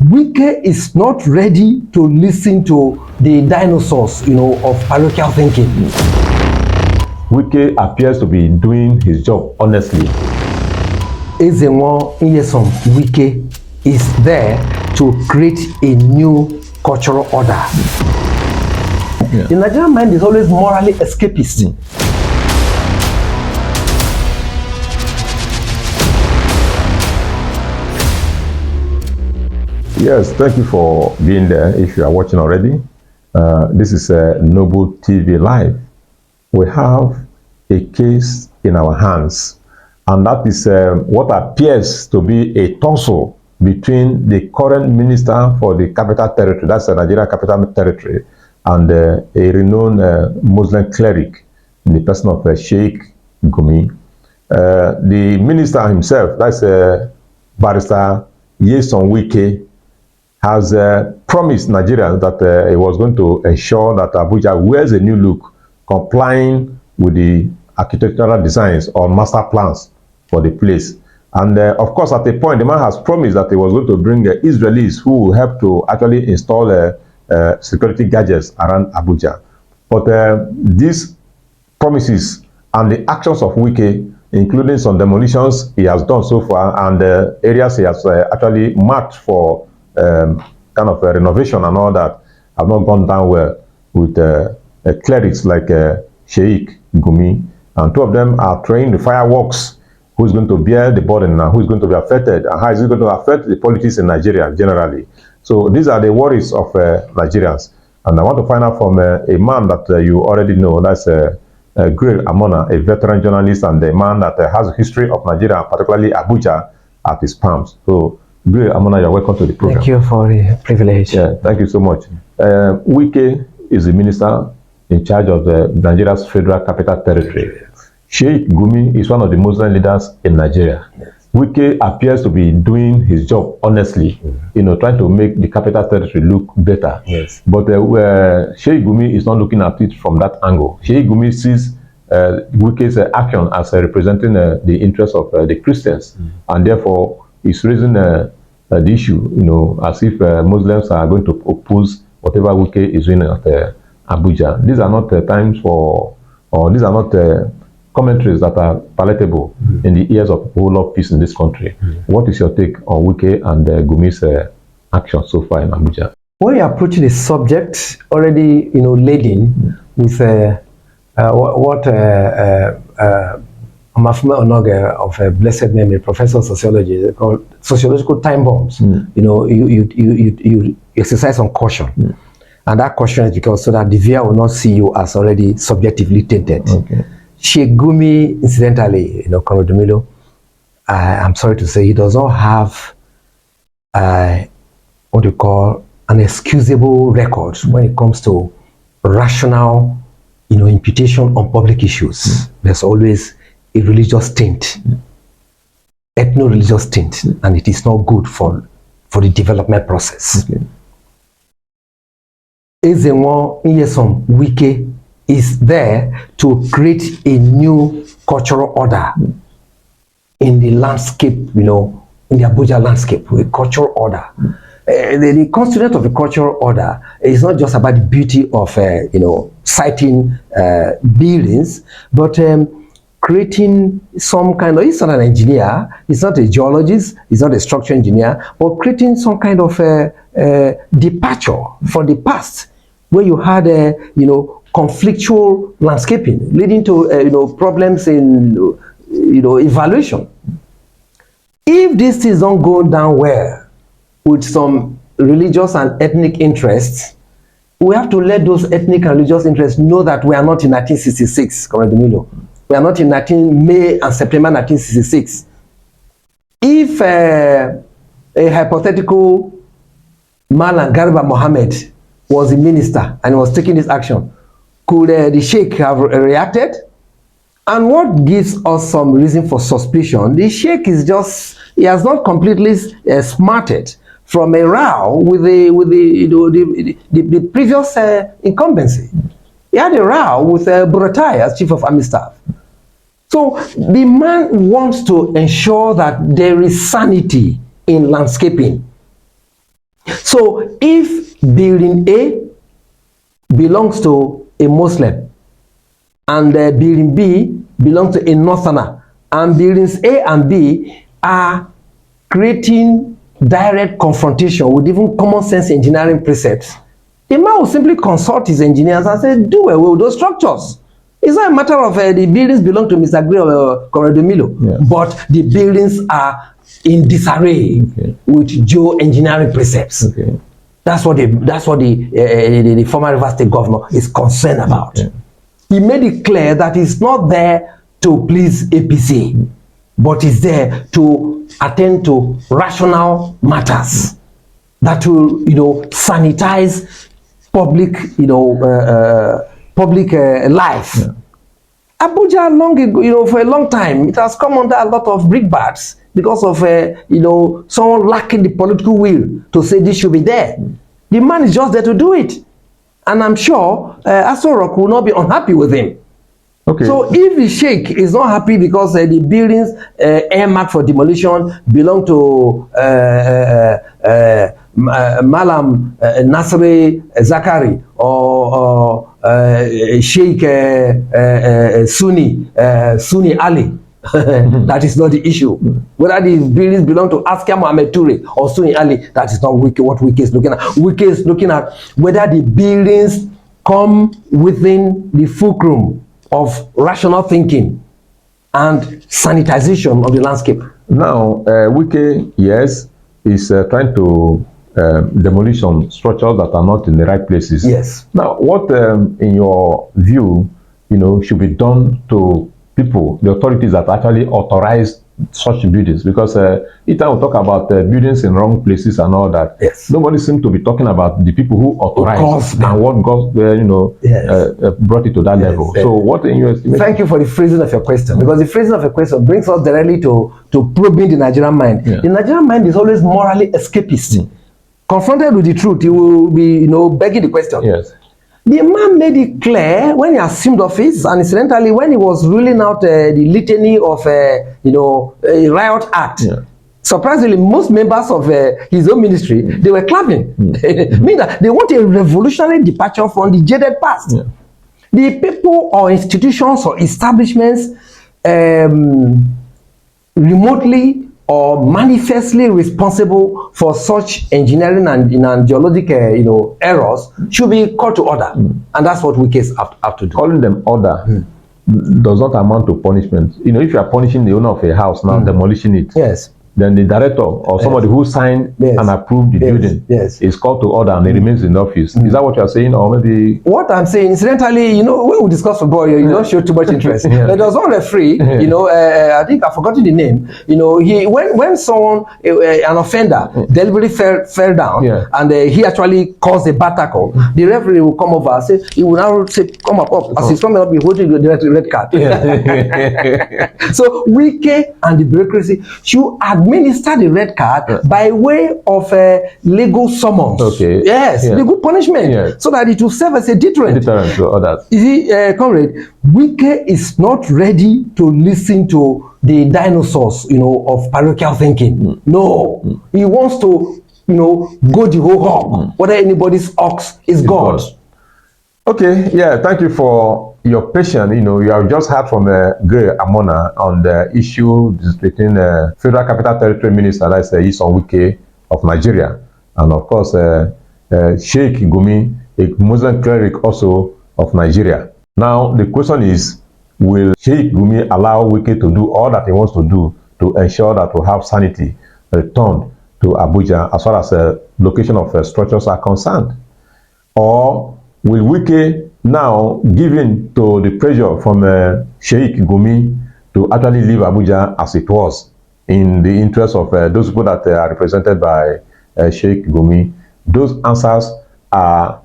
WIKE is not ready to listen to the dinosaurs, of parochial thinking. WIKE appears to be doing his job honestly. Ezenwo Nyesom WIKE is there to create a new cultural order. Yeah. The Nigerian mind is always morally escapist. Yes, thank you for being there. If you are watching already, this is Noble TV Live. We have a case in our hands, and that is what appears to be a tussle between the current minister for the Capital Territory, that's the Nigeria Capital Territory, and a renowned Muslim cleric in the person of Sheikh Gumi. The minister himself, that's Barrister Nyesom WIKE, has promised Nigerians that he was going to ensure that Abuja wears a new look, complying with the architectural designs or master plans for the place. And of course, at a point, the man has promised that he was going to bring Israelis who will help to actually install security gadgets around Abuja. But these promises and the actions of WIKE, including some demolitions he has done so far, and areas he has actually marked for kind of renovation and all that, have not gone down well with clerics like Sheikh Gumi, and two of them are throwing the fireworks. Who's going to bear the burden and who's going to be affected, and how is it going to affect the politics in Nigeria generally? So these are the worries of Nigerians, and I want to find out from a man that you already know, that's Grail Amona, a veteran journalist and a man that has a history of Nigeria, particularly Abuja, at his palms. So Grail Amona, you're welcome to the program. Thank you for the privilege. Yeah, thank you so much. WIKE is the minister in charge of Nigeria's Federal Capital Territory. Sheikh Gumi is one of the Muslim leaders in Nigeria. Yes. WIKE appears to be doing his job honestly, trying to make the Capital Territory look better. Yes. But Sheikh Gumi is not looking at it from that angle. Sheikh Gumi sees WIKE's action as representing the interests of the Christians, and therefore is raising the issue, as if Muslims are going to oppose whatever WIKE is doing at Abuja. These are not times for, or these are not commentaries that are palatable in the ears of people who love peace in this country. What is your take on WIKE and Gumi's action so far in Abuja? When you're approaching a subject already, laden with what Amafume Onoge of blessed memory, professor of sociology, called sociological time bombs. You exercise on caution, and that caution is because so that the viewer will not see you as already subjectively tainted. Okay. Sheikh Gumi, incidentally, Comrade, I'm sorry to say, he does not have what you call an excusable record when it comes to rational, imputation on public issues. There's always a religious tint, ethno-religious tint, and it is not good for the development process. Ezenwo Nyesom WIKE is there to create a new cultural order in the landscape, in the Abuja landscape, a cultural order. The constituent of the cultural order is not just about the beauty of, citing buildings, but creating some kind of, he's not an engineer, he's not a geologist, he's not a structural engineer, but creating some kind of departure from the past, where you had, conflictual landscaping leading to, problems in, evaluation. If these things don't go down well with some religious and ethnic interests, we have to let those ethnic and religious interests know that we are not in 1966, Comrade Milo. We are not in May and September 1966. If a hypothetical Malam Garba Mohammed was the minister and was taking this action, could the Sheikh have reacted? And what gives us some reason for suspicion, the Sheikh is just, he has not completely smarted from a row with the previous incumbency. He had a row with Buratai as Chief of Army Staff. So the man wants to ensure that there is sanity in landscaping. So if building A belongs to a Muslim and building B belongs to a Northerner, and buildings A and B are creating direct confrontation with even common sense engineering precepts, the man will simply consult his engineers and say, do away with those structures. It's not a matter of the buildings belong to Mr. Gray or Corredo Milo, but the buildings are in disarray with Joe engineering precepts. That's what the former River State governor is concerned about. He made it clear that he's not there to please APC, but is there to attend to rational matters that will, sanitize public, public life. Abuja, long ago, for a long time, it has come under a lot of brickbats because of, someone lacking the political will to say this should be there. The man is just there to do it, and I'm sure Aso Rock will not be unhappy with him. So if the sheikh is not happy because the buildings earmarked for demolition belong to Malam Nasri Zakari or Sheikh Sunni Ali, that is not the issue. Whether the buildings belong to Askia Mohammed Toure or Sunni Ali, that is not what WIKE is looking at. WIKE is looking at whether the buildings come within the fulcrum of rational thinking and sanitization of the landscape. Now, WIKE, yes, is trying to demolish some structures that are not in the right places. Yes. Now, what, in your view, should be done to people, the authorities that actually authorize such buildings? Because each time we talk about buildings in wrong places and all that, nobody seems to be talking about the people who authorize and what got brought it to that level. So what in your estimation? Thank you for the phrasing of your question, because the phrasing of your question brings us directly to probing the Nigerian mind. The Nigerian mind is always morally escapist. Confronted with the truth, he will be begging the question. The man made it clear when he assumed office, and incidentally, when he was ruling out the litany of, a riot act, surprisingly, most members of his own ministry, they were clapping. Meaning that they want a revolutionary departure from the jaded past. The people or institutions or establishments remotely or manifestly responsible for such engineering and geologic errors should be called to order. And that's what WIKE have to do. Calling them order does not amount to punishment. If you are punishing the owner of a house now, demolishing it, then the director or somebody who signed and approved the building is called to order and he remains in office. Is that what you are saying, or maybe? What I'm saying, incidentally, when we discuss football, you don't show too much interest. There was one referee, I think I've forgotten the name. When someone, an offender, deliberately fell down, and he actually caused a bad tackle, the referee will come over and say, he will now say, come up, as he's coming up, be holding the red card. So WIKE and the bureaucracy should administer the red card by way of legal summons. Legal punishment, so that it will serve as a deterrent. To others. You see, comrade, WIKE is not ready to listen to the dinosaurs, of parochial thinking. No, he wants to, go the whole hog. Whether anybody's ox is God. Okay, thank you for your patience. You have just heard from Gray Amona on the issue between Federal Capital Territory Minister, that's Nyesom Wike of Nigeria, and of course Sheikh Gumi, a Muslim cleric also of Nigeria. Now the question is, will Sheikh Gumi allow Wike to do all that he wants to do to ensure that we have sanity returned to Abuja as far as the location of structures are concerned? Or will Wike now give in to the pressure from Sheikh Gumi to actually leave Abuja as it was, in the interest of those people that are represented by Sheikh Gumi? Those answers are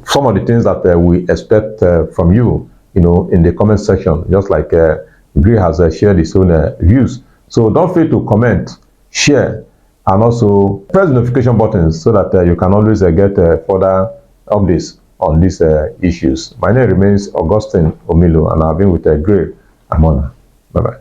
some of the things that we expect from you, in the comment section, just like Gray has shared his own views. So don't fail to comment, share, and also press the notification buttons so that you can always get further updates on these issues. My name remains Augustine Omilo, and I've been with Gray Amona. Bye-bye.